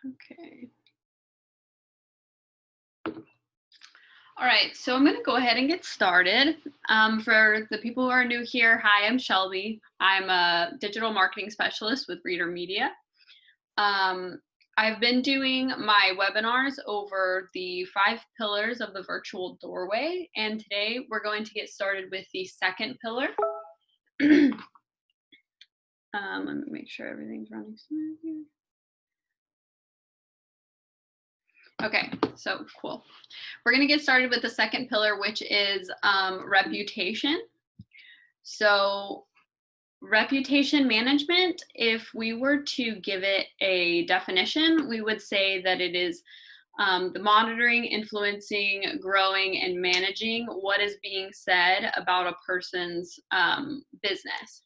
Okay. All right, so I'm going to go ahead and get started. For the people who are new here, hi, I'm Shelby. I'm a digital marketing specialist with Reedermedia. Um, I've been doing my webinars over the 5 pillars of the virtual doorway, and today we're going to get started with the second pillar. Let me make sure everything's running smooth here. Okay, so cool. We're going to get started with the second pillar, which is reputation. So reputation management, if we were to give it a definition, we would say that it is the monitoring, influencing, growing, and managing what is being said about a person's business.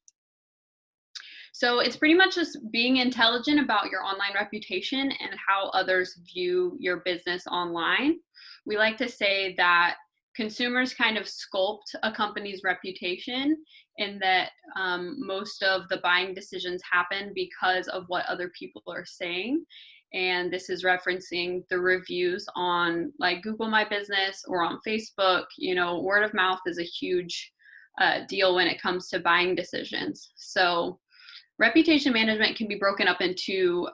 So it's pretty much just being intelligent about your online reputation and how others view your business online. We like to say that consumers kind of sculpt a company's reputation, and that most of the buying decisions happen because of what other people are saying. And this is referencing the reviews on like Google My Business or on Facebook. You know, word of mouth is a huge deal when it comes to buying decisions. So reputation management can be broken up into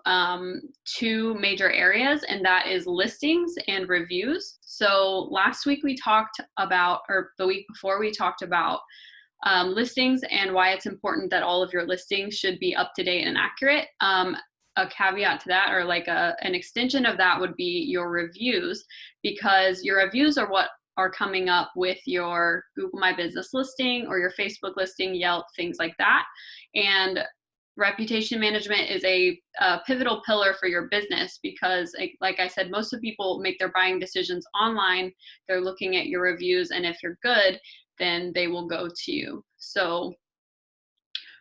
two major areas, and that is listings and reviews. So last week we talked about, or the week before we talked about listings and why it's important that all of your listings should be up to date and accurate. A caveat to that, or like an extension of that, would be your reviews, because your reviews are what are coming up with your Google My Business listing or your Facebook listing, Yelp, things like that. And reputation management is a pivotal pillar for your business because, like I said, most of people make their buying decisions online. They're looking at your reviews, and if you're good, then they will go to you. So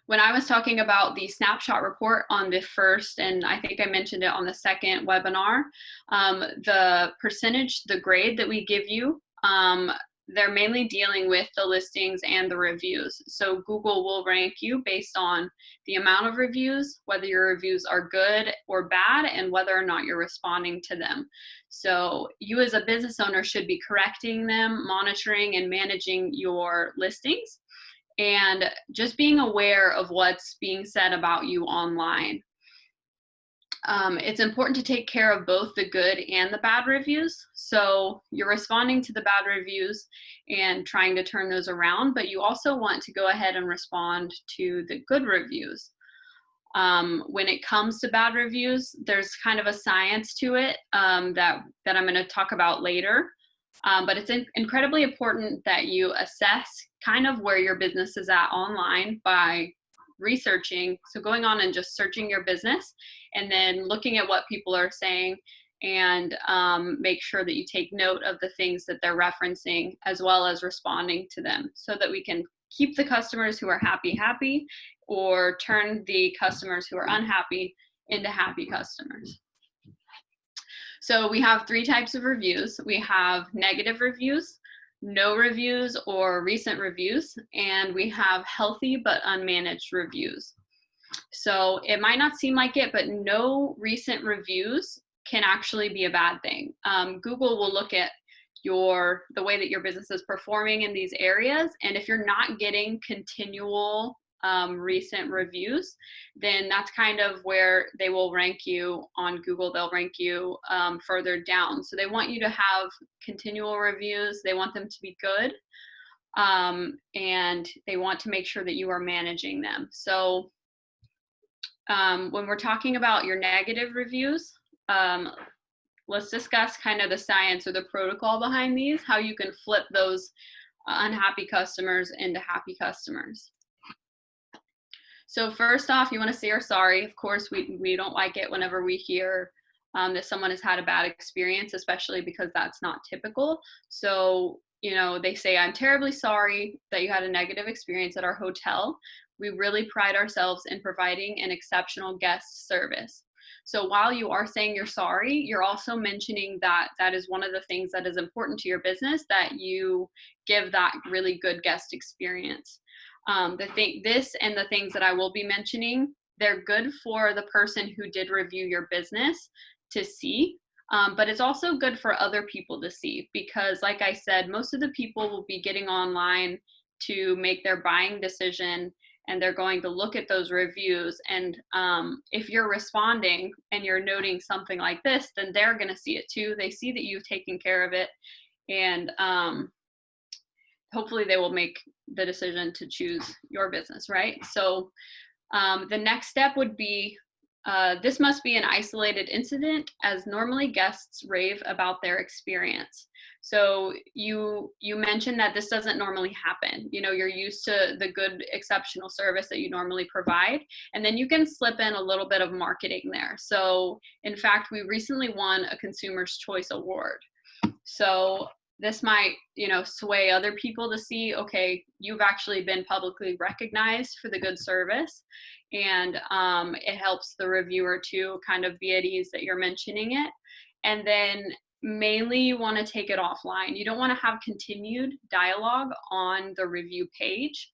when I was talking about the snapshot report on the first, and I think I mentioned it on the second webinar, the percentage, the grade that we give you, they're mainly dealing with the listings and the reviews. So Google will rank you based on the amount of reviews, whether your reviews are good or bad, and whether or not you're responding to them. So you as a business owner should be correcting them, monitoring and managing your listings, and just being aware of what's being said about you online. It's important to take care of both the good and the bad reviews. So you're responding to the bad reviews and trying to turn those around, but you also want to go ahead and respond to the good reviews. When it comes to bad reviews, there's kind of a science to it that I'm going to talk about later. But it's incredibly important that you assess kind of where your business is at online by researching. So going on and just searching your business, and then looking at what people are saying, and make sure that you take note of the things that they're referencing, as well as responding to them, so that we can keep the customers who are happy, or turn the customers who are unhappy into happy customers. So we have 3 types of reviews. We have negative reviews, no reviews, or recent reviews, and we have healthy but unmanaged reviews. So it might not seem like it, but no recent reviews can actually be a bad thing. Google will look at the way that your business is performing in these areas, and if you're not getting continual recent reviews, then that's kind of where they will rank you on Google. They'll rank you further down. So they want you to have continual reviews. They want them to be good, and they want to make sure that you are managing them. So when we're talking about your negative reviews, let's discuss kind of the science or the protocol behind these, how you can flip those unhappy customers into happy customers. So first off, you want to say you're sorry. Of course, we don't like it whenever we hear that someone has had a bad experience, especially because that's not typical. So, you know, they say, I'm terribly sorry that you had a negative experience at our hotel. We really pride ourselves in providing an exceptional guest service. So while you are saying you're sorry, you're also mentioning that that is one of the things that is important to your business, that you give that really good guest experience. This and the things that I will be mentioning, they're good for the person who did review your business to see. But it's also good for other people to see because, like I said, most of the people will be getting online to make their buying decision, and they're going to look at those reviews. And if you're responding and you're noting something like this, then they're going to see it too. They see that you've taken care of it, and hopefully they will make the decision to choose your business, right? So the next step would be, this must be an isolated incident, as normally guests rave about their experience. So you mentioned that this doesn't normally happen. You know, you're used to the good, exceptional service that you normally provide, and then you can slip in a little bit of marketing there. So in fact, we recently won a Consumer's Choice Award. So this might, you know, sway other people to see, okay, you've actually been publicly recognized for the good service. And it helps the reviewer to kind of be at ease that you're mentioning it. And then mainly you want to take it offline. You don't want to have continued dialogue on the review page,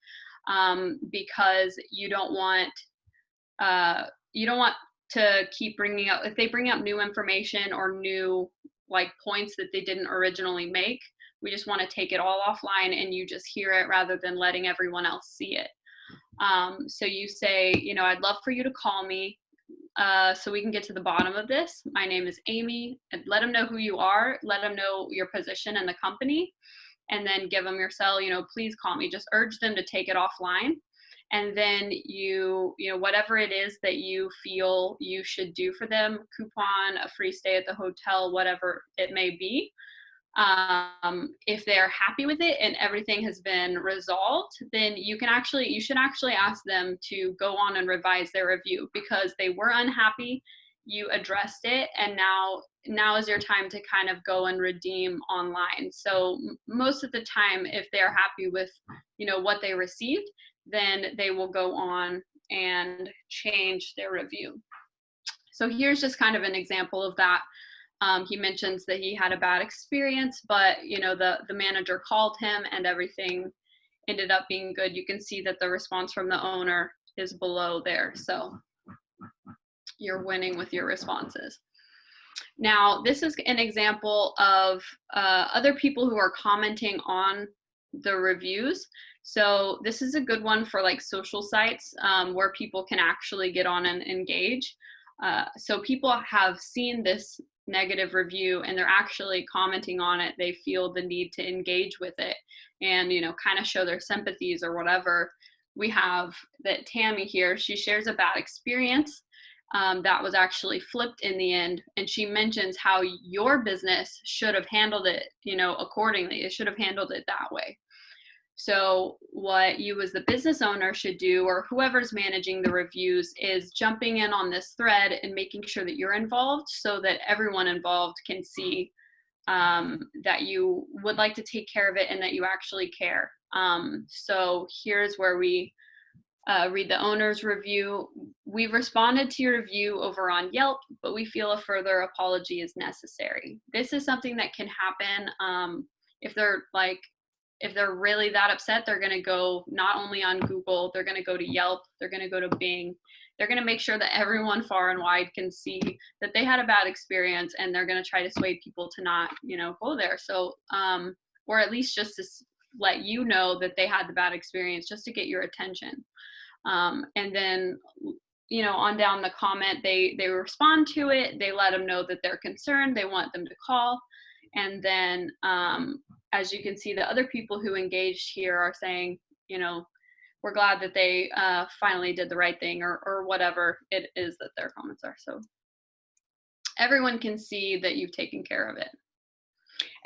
because you don't want to keep bringing up, if they bring up new information or new like points that they didn't originally make, we just want to take it all offline and you just hear it rather than letting everyone else see it. So you say, you know, I'd love for you to call me so we can get to the bottom of this. My name is Amy. And let them know who you are. Let them know your position in the company, and then give them your cell. You know, please call me. Just urge them to take it offline. And then you know, whatever it is that you feel you should do for them, coupon, a free stay at the hotel, whatever it may be. If they're happy with it and everything has been resolved, then you should actually ask them to go on and revise their review, because they were unhappy, you addressed it, and now is your time to kind of go and redeem online. So most of the time, if they're happy with, you know, what they received, then they will go on and change their review. So here's just kind of an example of that. He mentions that he had a bad experience, but you know, the manager called him and everything ended up being good. You can see that the response from the owner is below there. So you're winning with your responses. Now, this is an example of other people who are commenting on the reviews. So this is a good one for like social sites where people can actually get on and engage. So people have seen this negative review and they're actually commenting on it. They feel the need to engage with it and, you know, kind of show their sympathies or whatever. We have that Tammy here, she shares a bad experience that was actually flipped in the end. And she mentions how your business should have handled it, you know, accordingly. It should have handled it that way. So what you as the business owner should do, or whoever's managing the reviews, is jumping in on this thread and making sure that you're involved so that everyone involved can see that you would like to take care of it and that you actually care. So here's where we read the owner's review. We've responded to your review over on Yelp, but we feel a further apology is necessary. This is something that can happen if they're really that upset. They're going to go not only on Google, they're going to go to Yelp, they're going to go to Bing. They're going to make sure that everyone far and wide can see that they had a bad experience, and they're going to try to sway people to not, you know, go there. So, or at least just to let you know that they had the bad experience, just to get your attention. And then, you know, on down the comment, they respond to it. They let them know that they're concerned. They want them to call. And then, as you can see, the other people who engaged here are saying, you know, we're glad that they finally did the right thing, or whatever it is that their comments are. So everyone can see that you've taken care of it.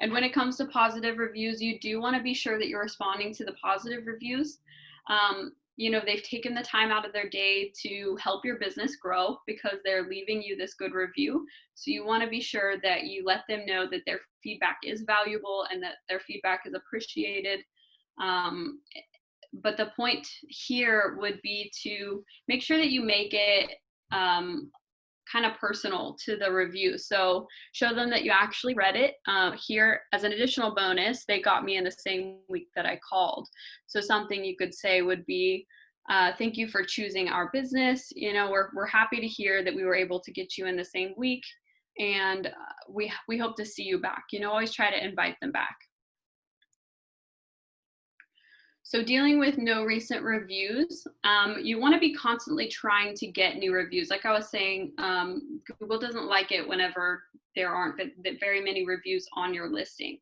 And when it comes to positive reviews, you do want to be sure that you're responding to the positive reviews. You know, they've taken the time out of their day to help your business grow because they're leaving you this good review. So you want to be sure that you let them know that their feedback is valuable and that their feedback is appreciated. But the point here would be to make sure that you make it kind of personal to the review. So show them that you actually read it. Here, as an additional bonus, they got me in the same week that I called. So something you could say would be, thank you for choosing our business. You know, we're happy to hear that we were able to get you in the same week. And we hope to see you back. Always try to invite them back. So dealing with no recent reviews, you want to be constantly trying to get new reviews. Like I was saying, Google doesn't like it whenever there aren't very many reviews on your listing.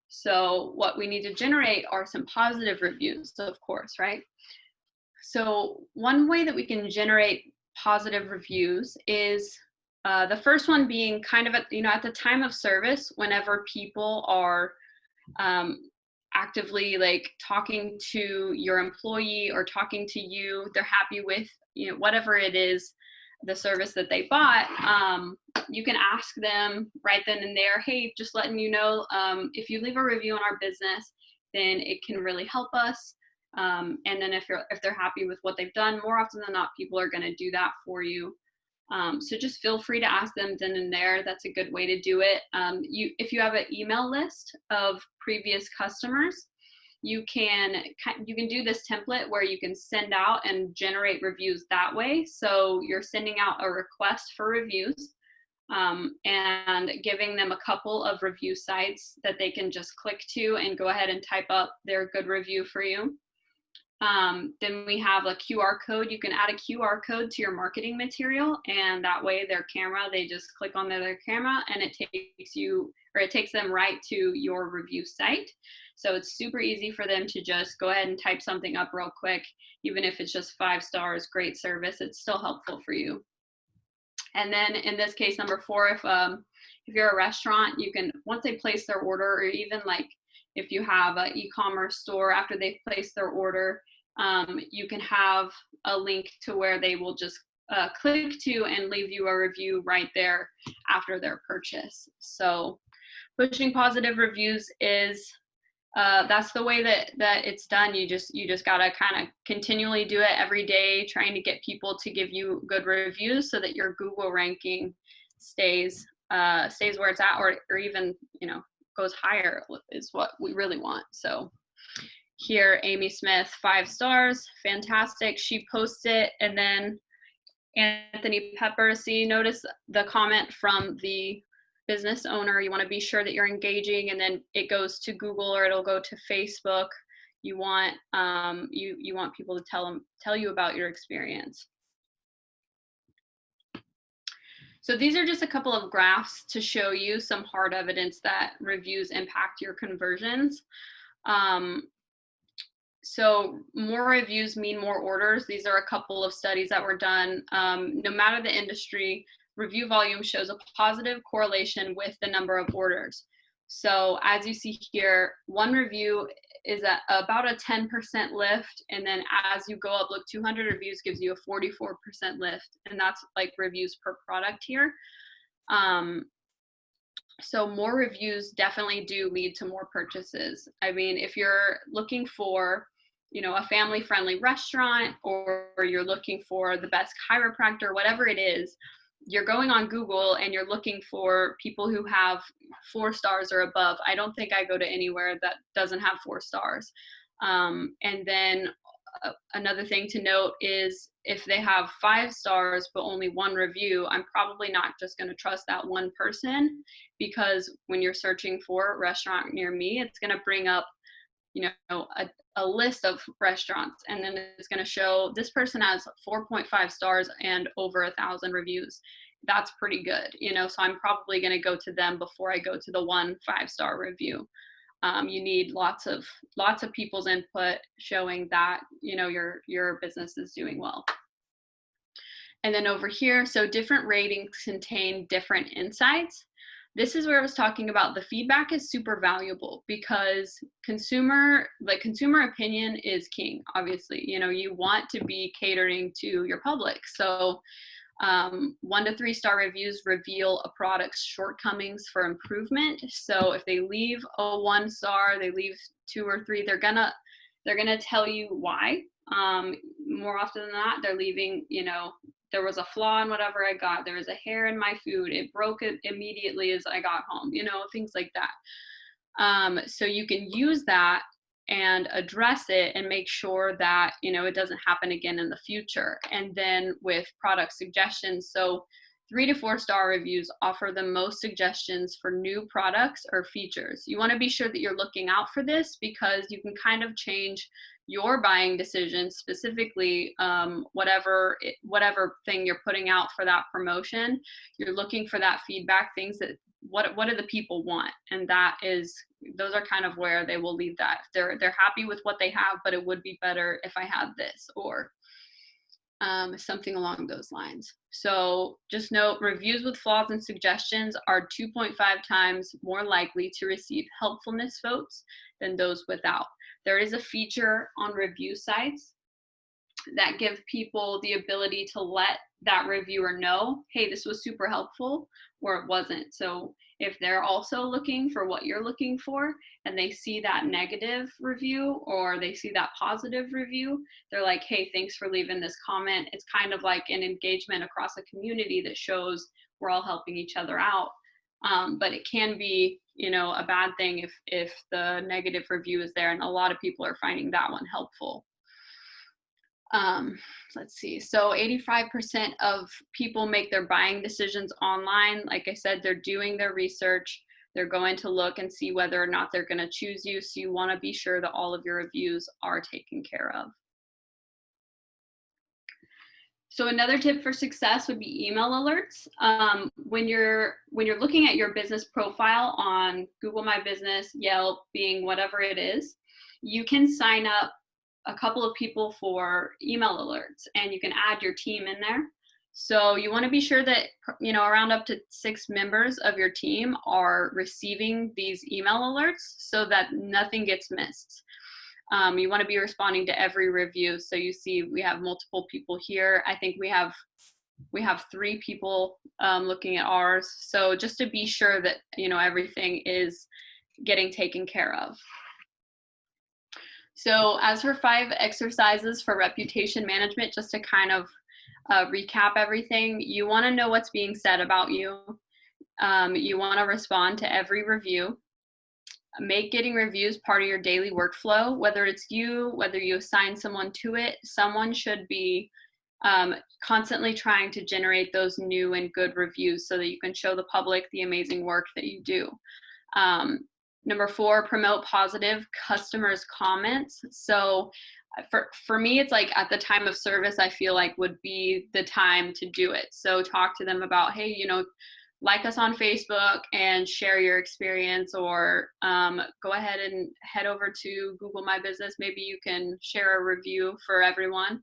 So what we need to generate are some positive reviews, of course, right? So one way that we can generate positive reviews is the first one being kind of at the time of service, whenever people are actively like talking to your employee or talking to you, they're happy with whatever it is, the service that they bought. You can ask them right then and there, hey, just letting you know, if you leave a review on our business, then it can really help us. And then if they're happy with what they've done, more often than not, people are going to do that for you. So just feel free to ask them then and there. That's a good way to do it. If you have an email list of previous customers, you can do this template where you can send out and generate reviews that way. So you're sending out a request for reviews, and giving them a couple of review sites that they can just click to and go ahead and type up their good review for you. Then we have a QR code. You can add a QR code to your marketing material, and that way their camera, they just click on their camera and it takes them right to your review site. So it's super easy for them to just go ahead and type something up real quick. Even if it's just 5 stars, great service, it's still helpful for you. And then in this case, number 4, if you're a restaurant, you can, once they place their order, or even like if you have an e-commerce store, after they've placed their order, you can have a link to where they will just click to and leave you a review right there after their purchase. So pushing positive reviews is, that's the way that it's done. You just gotta kind of continually do it every day, trying to get people to give you good reviews so that your Google ranking stays where it's at, or even goes higher is what we really want. So here, Amy Smith, 5 stars, fantastic. She posts it, and then Anthony Pepper, see, notice the comment from the business owner. You want to be sure that you're engaging, and then it goes to Google or it'll go to Facebook. You want you want people to tell you about your experience. So these are just a couple of graphs to show you some hard evidence that reviews impact your conversions. So more reviews mean more orders. These are a couple of studies that were done. No matter the industry, review volume shows a positive correlation with the number of orders. So as you see here, one review is at about a 10% lift, and then as you go up, look, 200 reviews gives you a 44% lift, and that's like reviews per product here. So more reviews definitely do lead to more purchases. I mean, if you're looking for, a family-friendly restaurant, or you're looking for the best chiropractor, whatever it is, you're going on Google and you're looking for people who have 4 stars or above. I don't think I go to anywhere that doesn't have 4 stars. And then another thing to note is if they have 5 stars but only 1 review, I'm probably not just going to trust that one person, because when you're searching for a restaurant near me, it's going to bring up a list of restaurants, and then it's going to show this person has 4.5 stars and over 1,000 reviews. That's pretty good, so I'm probably going to go to them before I go to the 1 5-star review. You need lots of people's input showing that your business is doing well. And then over here, so different ratings contain different insights. This is where I was talking about the feedback is super valuable, because consumer opinion is king, obviously. You want to be catering to your public. So 1 to 3-star reviews reveal a product's shortcomings for improvement. So if they leave a 1 star, they leave 2 or 3, they're gonna tell you why. More often than not, they're leaving, there was a flaw in whatever I got. There was a hair in my food. It broke it immediately as I got home, things like that. So you can use that and address it and make sure that, it doesn't happen again in the future. And then with product suggestions, so 3 to 4 star reviews offer the most suggestions for new products or features. You want to be sure that you're looking out for this because you can kind of change your buying decisions, specifically whatever thing you're putting out for that promotion. You're looking for that feedback, things that what do the people want, and those are kind of where they will leave that. They're happy with what they have, but it would be better if I had this, or something along those lines. So just note, reviews with flaws and suggestions are 2.5 times more likely to receive helpfulness votes than those without. There is a feature on review sites that give people the ability to let that reviewer know, hey, this was super helpful, or it wasn't. So if they're also looking for what you're looking for and they see that negative review or they see that positive review, they're like, hey, thanks for leaving this comment. It's kind of like an engagement across a community that shows we're all helping each other out. But it can be, a bad thing if the negative review is there, and a lot of people are finding that one helpful. Let's see. So 85% of people make their buying decisions online. Like I said, they're doing their research. They're going to look and see whether or not they're going to choose you. So you want to be sure that all of your reviews are taken care of. So another tip for success would be email alerts. When you're looking at your business profile on Google My Business, Yelp, Bing, whatever it is, you can sign up a couple of people for email alerts, and you can add your team in there. So you want to be sure that, around up to 6 members of your team are receiving these email alerts so that nothing gets missed. You want to be responding to every review. So you see we have multiple people here. I think we have 3 people looking at ours. So just to be sure that, everything is getting taken care of. So as for 5 exercises for reputation management, just to kind of recap everything, you want to know what's being said about you. You want to respond to every review. Make getting reviews part of your daily workflow, whether it's you, whether you assign someone to it. Someone should be constantly trying to generate those new and good reviews so that you can show the public the amazing work that you do. Number 4, promote positive customers' comments. So for me, it's like at the time of service, I feel like would be the time to do it. So talk to them about, hey, like us on Facebook and share your experience, or go ahead and head over to Google My Business. Maybe you can share a review for everyone.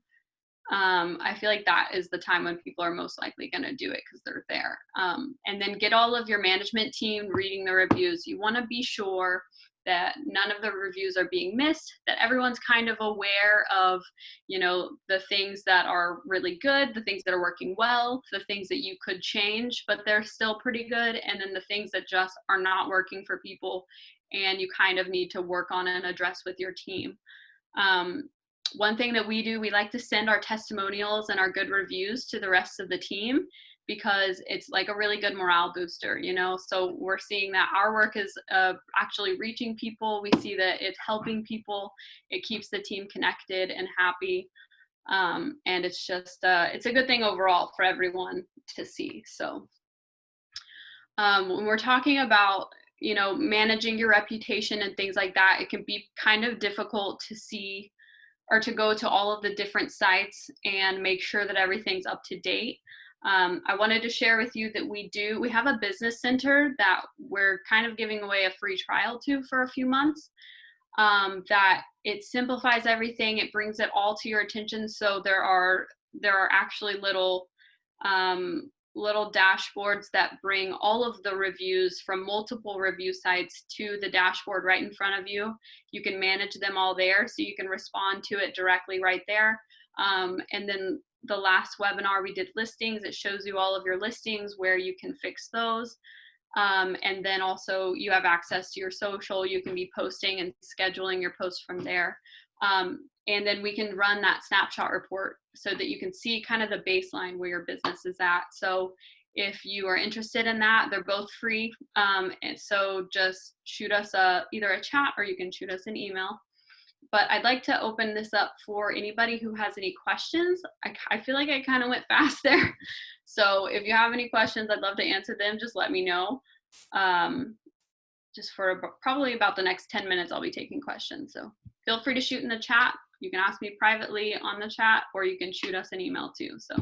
I feel like that is the time when people are most likely going to do it because they're there. And then get all of your management team reading the reviews. You want to be sure that none of the reviews are being missed, that everyone's kind of aware of, the things that are really good, the things that are working well, the things that you could change, but they're still pretty good, and then the things that just are not working for people and you kind of need to work on and address with your team. One thing that we do, we like to send our testimonials and our good reviews to the rest of the team because it's like a really good morale booster, so we're seeing that our work is actually reaching people. We see that it's helping people. It keeps the team connected and happy. And it's just, it's a good thing overall for everyone to see. So when we're talking about, managing your reputation and things like that, it can be kind of difficult to see or to go to all of the different sites and make sure that everything's up to date. I wanted to share with you that we have a business center that we're kind of giving away a free trial to for a few months. That it simplifies everything. It brings it all to your attention. So there are actually little dashboards that bring all of the reviews from multiple review sites to the dashboard right in front of you. You can manage them all there, so you can respond to it directly right there. And then the last webinar we did listings. It shows you all of your listings, where you can fix those. And then also you have access to your social. You can be posting and scheduling your posts from there. And then we can run that snapshot report so that you can see kind of the baseline where your business is at. So if you are interested in that, they're both free. And so just shoot us either a chat, or you can shoot us an email. but I'd like to open this up for anybody who has any questions. I feel like I kind of went fast there. So if you have any questions, I'd love to answer them. Just let me know. Just for probably about the next 10 minutes, I'll be taking questions. So feel free to shoot in the chat. You can ask me privately on the chat, or you can shoot us an email too. So